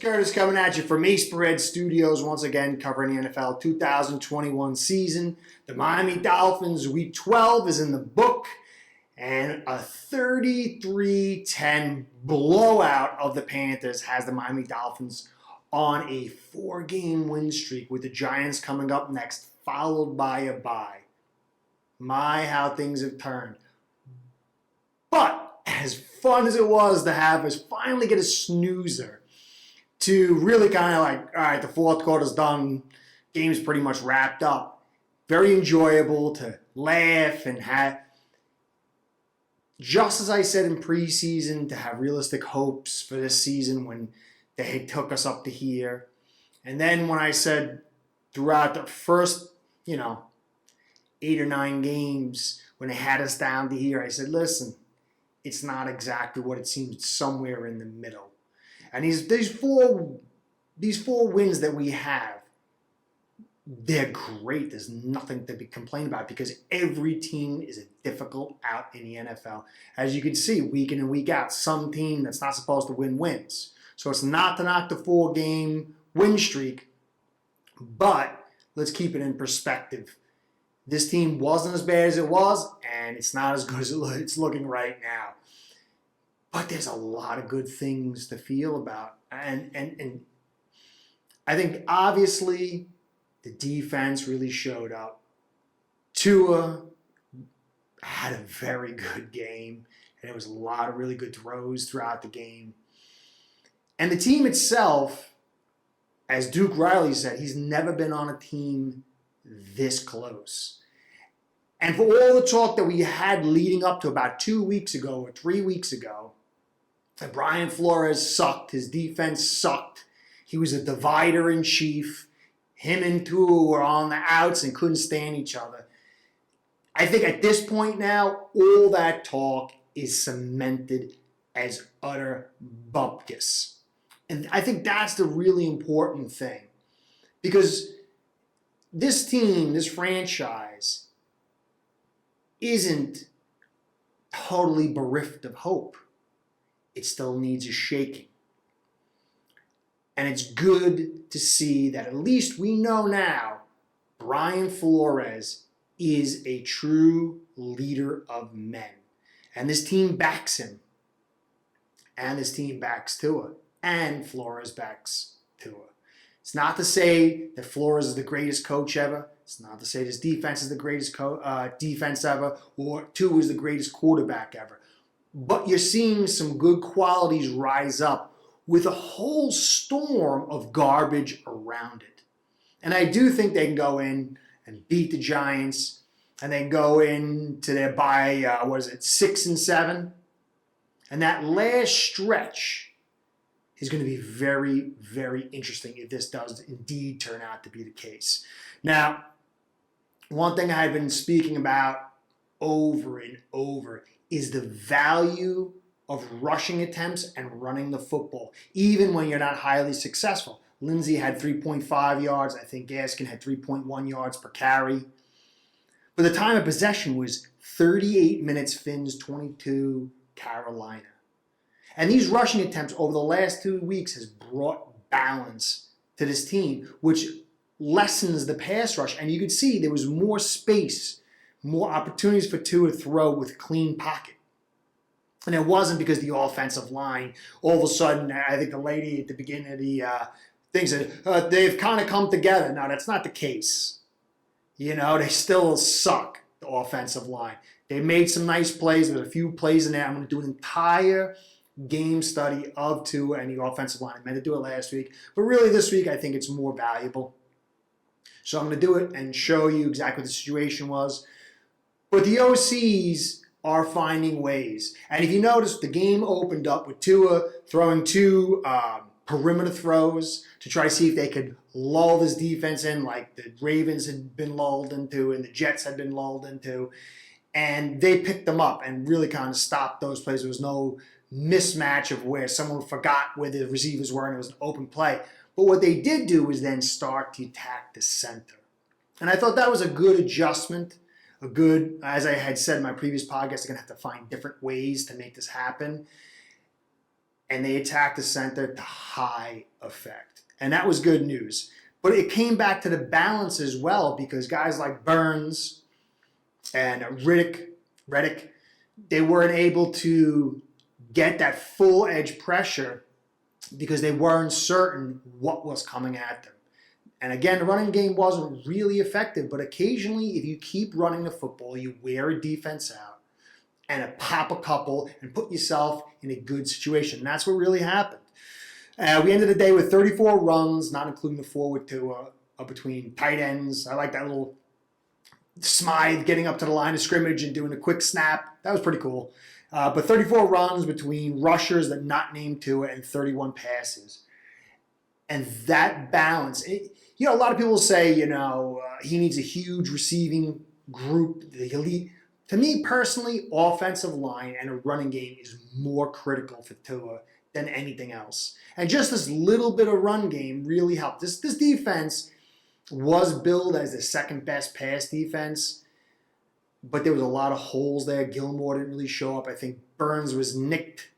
Curtis coming at you from Ace Spread Studios once again, covering the NFL 2021 season. The Miami Dolphins Week 12 is in the book, and a 33-10 blowout of the Panthers has the Miami Dolphins on a 4-game win streak, with the Giants coming up next, followed by a bye. My, how things have turned. But as fun as it was to have us finally get a snoozer to really kind of like, all right, the fourth quarter's done, game's pretty much wrapped up. Very enjoyable to laugh and have, just as I said in preseason, to have realistic hopes for this season when they took us up to here. And then when I said throughout the first, 8 or 9 games, when they had us down to here, I said, listen, it's not exactly what it seems. It's somewhere in the middle. And these four wins that we have, they're great. There's nothing to be complained about because every team is a difficult out in the NFL. As you can see, week in and week out, some team that's not supposed to win wins. So it's not to knock the 4-game win streak, but let's keep it in perspective. This team wasn't as bad as it was, and it's not as good as it's looking right now. But there's a lot of good things to feel about. And I think, obviously, the defense really showed up. Tua had a very good game, and there was a lot of really good throws throughout the game. And the team itself, as Duke Riley said, he's never been on a team this close. And for all the talk that we had leading up to about 2 weeks ago or 3 weeks ago, that Brian Flores sucked, his defense sucked, he was a divider in chief, him and Tua were on the outs and couldn't stand each other. I think at this point now, all that talk is cemented as utter bupkis. And I think that's the really important thing. Because this team, this franchise, isn't totally bereft of hope. It still needs a shaking. And it's good to see that at least we know now Brian Flores is a true leader of men. And this team backs him. And this team backs Tua. And Flores backs Tua. It's not to say that Flores is the greatest coach ever. It's not to say this defense is the greatest defense ever, or Tua is the greatest quarterback ever. But you're seeing some good qualities rise up with a whole storm of garbage around it. And I do think they can go in and beat the Giants, and then go into their bye, 6-7? And that last stretch is going to be very, very interesting if this does indeed turn out to be the case. Now, one thing I've been speaking about over and over is the value of rushing attempts and running the football, even when you're not highly successful. Lindsey had 3.5 yards. I think Gaskin had 3.1 yards per carry. But the time of possession was 38 minutes, Phins, 22, Carolina. And these rushing attempts over the last 2 weeks has brought balance to this team, which lessens the pass rush. And you could see there was more space, more opportunities for Tua to throw with clean pocket. And it wasn't because the offensive line, all of a sudden, I think the lady at the beginning of the thing said, they've kind of come together. No, that's not the case. They still suck, the offensive line. They made some nice plays. There's a few plays in there. I'm going to do an entire game study of Tua and the offensive line. I meant to do it last week. But really this week, I think it's more valuable. So I'm going to do it and show you exactly what the situation was. But the OCs are finding ways. And if you notice, the game opened up with Tua throwing 2 perimeter throws to try to see if they could lull this defense in like the Ravens had been lulled into and the Jets had been lulled into. And they picked them up and really kind of stopped those plays. There was no mismatch of where someone forgot where the receivers were and it was an open play. But what they did do was then start to attack the center. And I thought that was a good adjustment. As I had said in my previous podcast, they're going to have to find different ways to make this happen. and they attacked the center to high effect. And that was good news. But it came back to the balance as well, because guys like Burns and Reddick, they weren't able to get that full edge pressure because they weren't certain what was coming at them. And again, the running game wasn't really effective, but occasionally if you keep running the football, you wear a defense out and pop a couple and put yourself in a good situation. And that's what really happened. We ended the day with 34 runs, not including the forward to between tight ends. I like that little Smythe getting up to the line of scrimmage and doing a quick snap. That was pretty cool. But 34 runs between rushers that not named to it and 31 passes. And that balance, a lot of people say, he needs a huge receiving group, the elite. To me personally, offensive line and a running game is more critical for Tua than anything else. And just this little bit of run game really helped. This defense was billed as the second best pass defense, but there was a lot of holes there. Gilmore didn't really show up. I think Burns was nicked.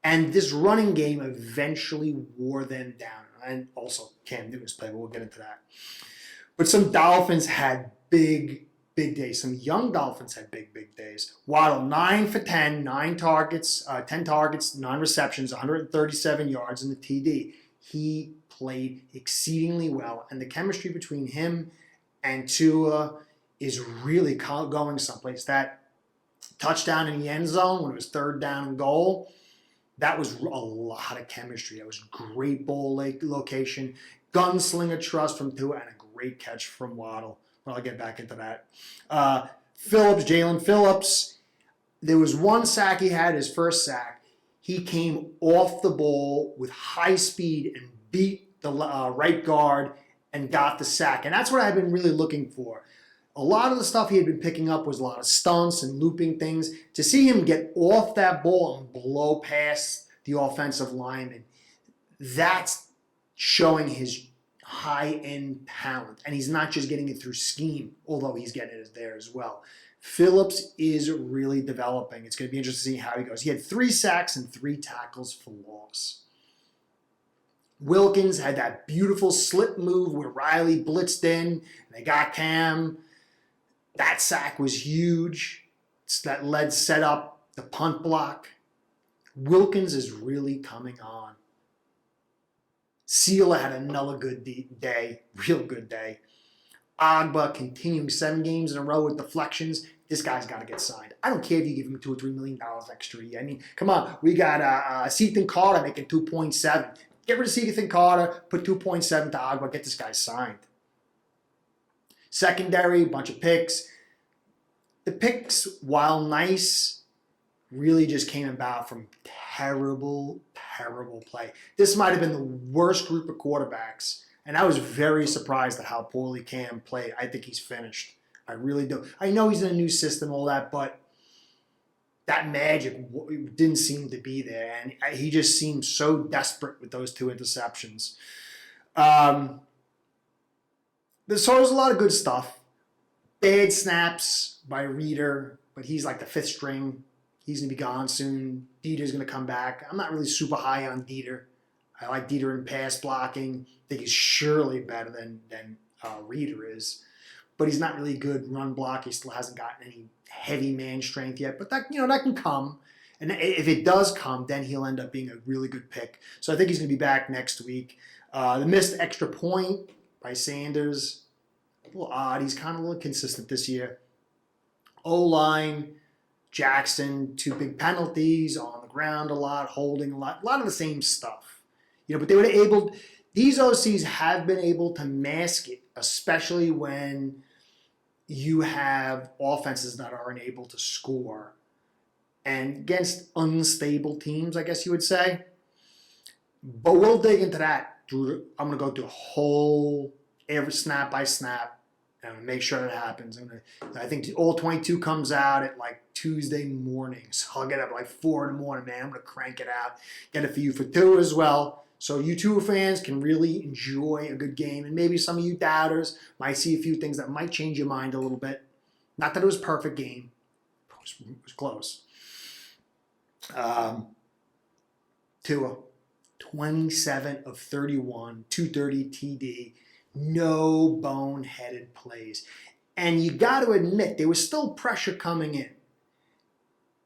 And this running game eventually wore them down. And also Cam Newton's play, but we'll get into that. But some Dolphins had big days. Some young Dolphins had big days. Waddle, 9 for 10, 10 targets, 9 receptions, 137 yards in the TD. He played exceedingly well, and the chemistry between him and Tua is really going someplace. That touchdown in the end zone when it was 3rd down and goal, that was a lot of chemistry. That was great ball location, gunslinger trust from Tua, and a great catch from Waddle. Well, I'll get back into that. Jalen Phillips, there was one sack he had, his first sack. He came off the ball with high speed and beat the right guard and got the sack. And that's what I've been really looking for. A lot of the stuff he had been picking up was a lot of stunts and looping things. To see him get off that ball and blow past the offensive lineman, that's showing his high-end talent. And he's not just getting it through scheme, although he's getting it there as well. Phillips is really developing. It's going to be interesting to see how he goes. He had 3 sacks and 3 tackles for loss. Wilkins had that beautiful slip move where Riley blitzed in, and they got Cam. That sack was huge. That set up the punt block. Wilkins is really coming on. Sealer had another good day, real good day. Agba continuing 7 games in a row with deflections. This guy's got to get signed. I don't care if you give him $2 or $3 million extra. I mean, come on. We got Ethan Carter making 2.7. Get rid of Ethan Carter, put 2.7 to Agba, get this guy signed. Secondary, bunch of picks. The picks, while nice, really just came about from terrible play. This might have been the worst group of quarterbacks, and I was very surprised at how poorly Cam played. I think he's finished. I really do. I know he's in a new system, all that, but that magic didn't seem to be there, and he just seemed so desperate with those 2 interceptions. So there's a lot of good stuff. Bad snaps by Reeder, but he's like the 5th string. He's going to be gone soon. Dieter's going to come back. I'm not really super high on Dieter. I like Dieter in pass blocking. I think he's surely better than Reeder is. But he's not really good run block. He still hasn't gotten any heavy man strength yet. But that can come. And if it does come, then he'll end up being a really good pick. So I think he's going to be back next week. The missed extra point by Sanders, a little odd. He's kind of a little consistent this year. O-line, Jackson, 2 big penalties, on the ground a lot, holding a lot of the same stuff. But they were able, these OCs have been able to mask it, especially when you have offenses that aren't able to score. And against unstable teams, I guess you would say. But we'll dig into that. I'm going to go through every snap by snap and make sure that happens. I think all 22 comes out at like Tuesday morning. So I'll get up at like 4 in the morning, man. I'm going to crank it out. Get it for you for 2 as well. So you 2 fans can really enjoy a good game. And maybe some of you doubters might see a few things that might change your mind a little bit. Not that it was a perfect game. It was close. Tua, 27 of 31, 230 TD, no boneheaded plays. And you got to admit, there was still pressure coming in.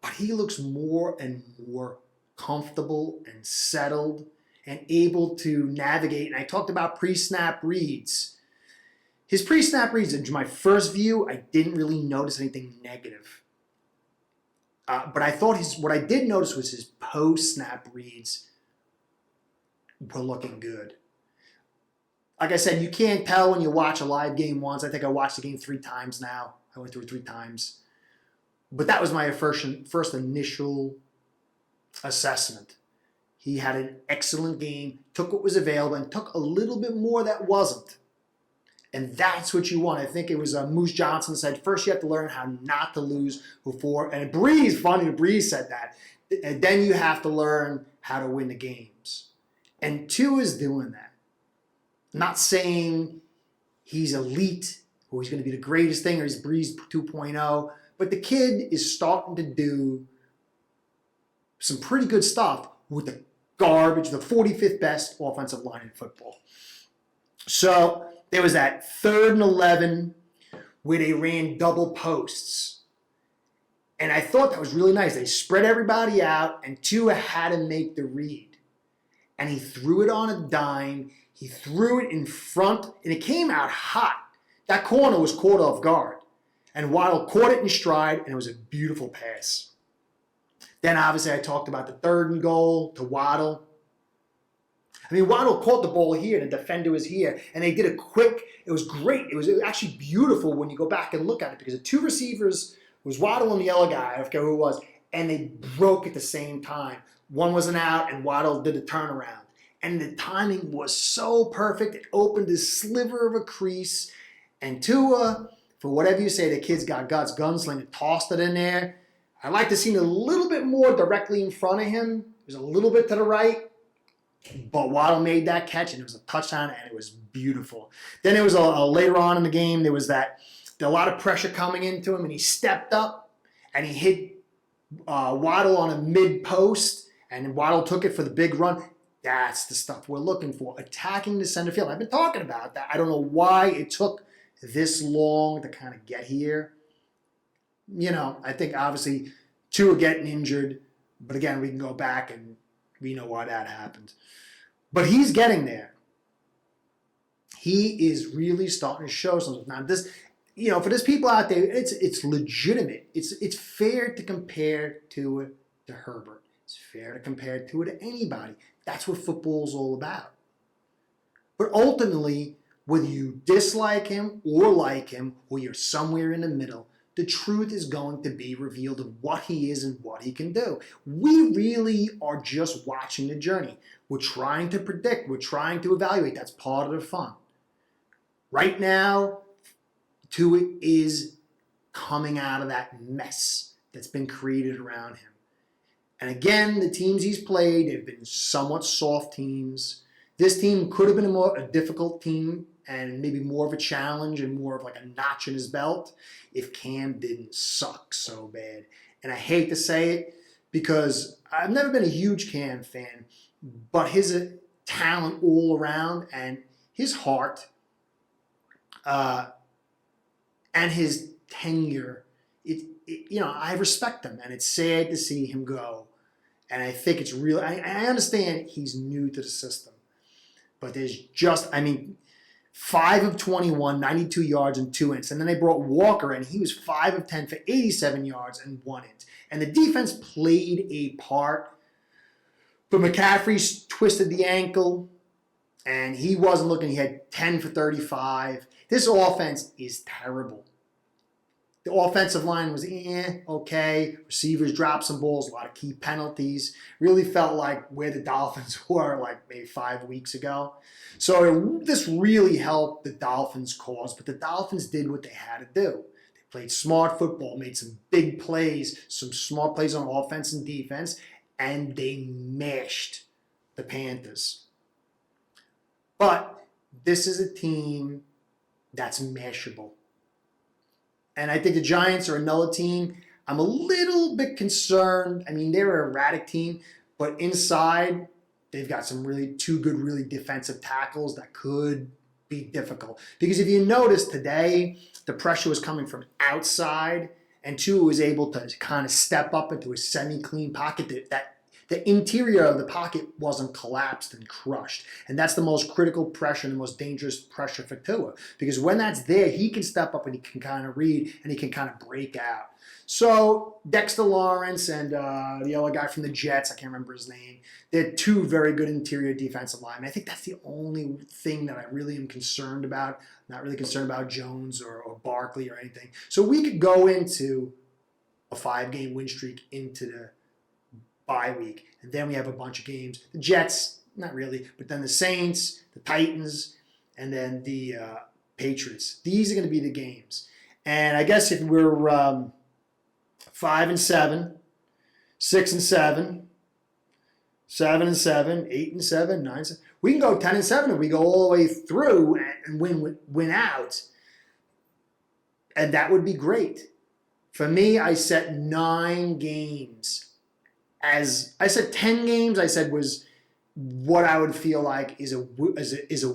But he looks more and more comfortable and settled and able to navigate. And I talked about pre-snap reads. His pre-snap reads, in my first view, I didn't really notice anything negative. But I thought what I did notice was his post-snap reads were looking good. Like I said, you can't tell when you watch a live game once. I think I watched the game 3 times now. I went through it 3 times. But that was my first initial assessment. He had an excellent game, took what was available, and took a little bit more that wasn't. And that's what you want. I think it was Moose Johnson said, first you have to learn how not to lose before. And Breeze, funny, Breeze said that. And then you have to learn how to win the games. And Tua is doing that. I'm not saying he's elite or he's going to be the greatest thing or he's Breeze 2.0. But the kid is starting to do some pretty good stuff with the garbage, the 45th best offensive line in football. So there was that 3rd and 11 where they ran double posts. And I thought that was really nice. They spread everybody out and Tua had to make the read. And he threw it on a dime. He threw it in front and it came out hot. That corner was caught off guard. And Waddle caught it in stride, and it was a beautiful pass. Then, obviously, I talked about the 3rd and goal to Waddle. I mean, Waddle caught the ball here, and the defender was here, and they did a quick, it was great. It was actually beautiful when you go back and look at it, because the 2 receivers was Waddle and the other guy, I forget who it was, and they broke at the same time. One wasn't out, and Waddle did a turnaround. And the timing was so perfect, it opened this sliver of a crease, and Tua, for whatever you say, the kid's got guts. Gunslinger tossed it in there. I'd like to see him a little bit more directly in front of him. It was a little bit to the right. But Waddle made that catch, and it was a touchdown, and it was beautiful. Then it was later on in the game, there was a lot of pressure coming into him, and he stepped up, and he hit Waddle on a mid-post, and Waddle took it for the big run. That's the stuff we're looking for, attacking the center field. I've been talking about that. I don't know why it took this long to kind of get here. You know, I think obviously 2 are getting injured, but again, we can go back and we know why that happened. But he's getting there. He is really starting to show something. Now this, you know, for those people out there, it's legitimate. It's fair to compare to Herbert. It's fair to compare to anybody. That's what football's all about. But ultimately, whether you dislike him or like him, or you're somewhere in the middle, the truth is going to be revealed of what he is and what he can do. We really are just watching the journey. We're trying to predict. We're trying to evaluate. That's part of the fun. Right now, Tua is coming out of that mess that's been created around him. And again, the teams he's played have been somewhat soft teams. This team could have been a difficult team and maybe more of a challenge and more of like a notch in his belt if Cam didn't suck so bad. And I hate to say it because I've never been a huge Cam fan, but his talent all around and his heart and his tenure, you know, I respect him, and it's sad to see him go. And I think it's real. I understand he's new to the system, but there's just, I mean, 5 of 21, 92 yards and 2 ints. And then they brought Walker in. He was 5 of 10 for 87 yards and 1 int. And the defense played a part. But McCaffrey twisted the ankle, and he wasn't looking. He had 10 for 35. This offense is terrible. The offensive line was okay. Receivers dropped some balls, a lot of key penalties. Really felt like where the Dolphins were like maybe 5 weeks ago. So this really helped the Dolphins' cause, but the Dolphins did what they had to do. They played smart football, made some big plays, some smart plays on offense and defense, and they mashed the Panthers. But this is a team that's mashable. And I think the Giants are another team. I'm a little bit concerned. I mean, they're an erratic team, But inside, they've got some two good, really defensive tackles that could be difficult. Because if you notice today, the pressure was coming from outside, and Tua was able to kind of step up into a semi-clean pocket that the interior of the pocket wasn't collapsed and crushed. And that's the most critical pressure and the most dangerous pressure for Tua. Because when that's there, he can step up and he can kind of read and he can kind of break out. So Dexter Lawrence and the other guy from the Jets, I can't remember his name, they're two very good interior defensive linemen. I think that's the only thing that I really am concerned about. I'm not really concerned about Jones or Barkley or anything. So we could go into a 5-game win streak into the bye week, and then we have a bunch of games. The Jets, not really, but then the Saints, the Titans, and then the Patriots. These are going to be the games. And I guess if we're 5-7, 6-7, 7-7, 8-7, 9-7, we can go 10-7 if we go all the way through and win out, and that would be great. For me, I set 9 games. As I said, 10 games, I said was what I would feel like is a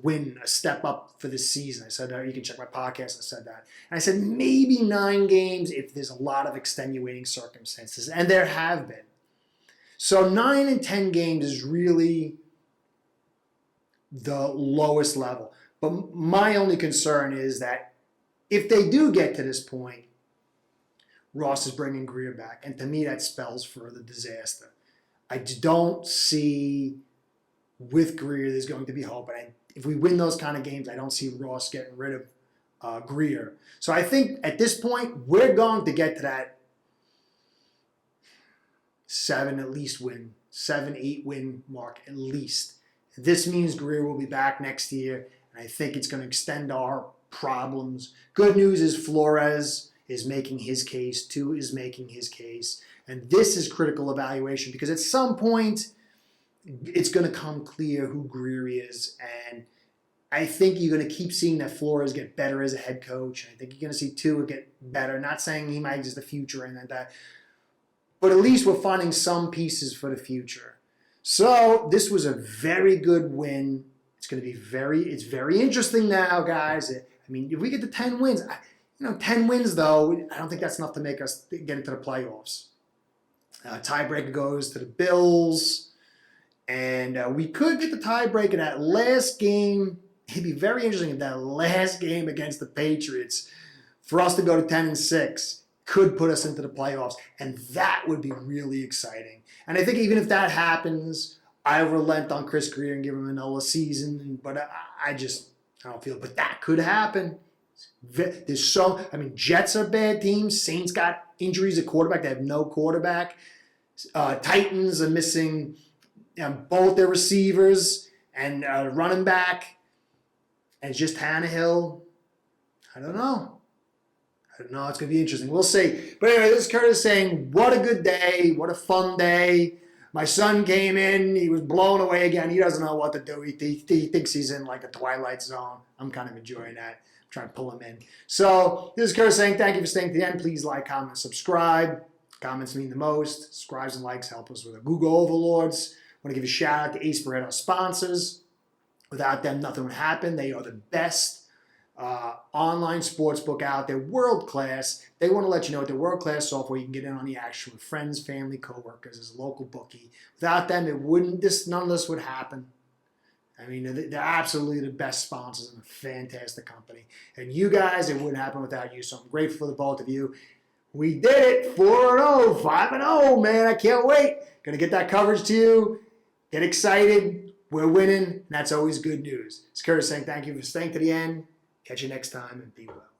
win, a step up for the season. I said that. You can check my podcast. I said that. And I said maybe 9 games if there's a lot of extenuating circumstances, and there have been. So 9 and 10 games is really the lowest level. But my only concern is that if they do get to this point, Ross is bringing Greer back, and to me that spells further disaster. I don't see with Greer there's going to be hope, and if we win those kind of games, I don't see Ross getting rid of Greer. So I think at this point we're going to get to that 7-8 win mark at least. This means Greer will be back next year, and I think it's going to extend our problems. Good news is Flores is making his case, Tua is making his case, and this is critical evaluation because at some point it's going to come clear who Greer is, and I think you're going to keep seeing that Flores get better as a head coach. I think you're going to see Tua get better. Not saying he might just the future and that, but at least we're finding some pieces for the future. So this was a very good win. It's going to be it's very interesting now, guys. I mean, if we get to 10 wins. 10 wins, though, I don't think that's enough to make us get into the playoffs. Tiebreaker goes to the Bills, and we could get the tiebreaker in that last game. It'd be very interesting if that last game against the Patriots, for us to go to 10-6, could put us into the playoffs, and that would be really exciting. And I think even if that happens, I relent on Chris Greer and give him another season, but I don't feel it. But that could happen. Jets are bad teams. Saints got injuries at quarterback. They have no quarterback. Titans are missing both their receivers and running back. And it's just Tannehill. I don't know. It's going to be interesting. We'll see. But anyway, this is Curtis saying, what a good day. What a fun day. My son came in. He was blown away again. He doesn't know what to do. He thinks he's in like a Twilight Zone. I'm kind of enjoying that. Trying to pull him in. So this is Curtis saying thank you for staying to the end. Please like, comment, subscribe. Comments mean the most. Subscribes and likes help us with our Google overlords. I want to give a shout out to Ace Barrett, our sponsors. Without them, nothing would happen. They are the best online sportsbook out there, world class. They want to let you know with their world class software, you can get in on the action with friends, family, coworkers, as a local bookie. Without them, none of this would happen. I mean, they're absolutely the best sponsors and a fantastic company. And you guys, it wouldn't happen without you. So I'm grateful to both of you. We did it. 4-0, 5-0, man. I can't wait. Going to get that coverage to you. Get excited. We're winning. And that's always good news. It's Curtis saying thank you for staying to the end. Catch you next time and be well.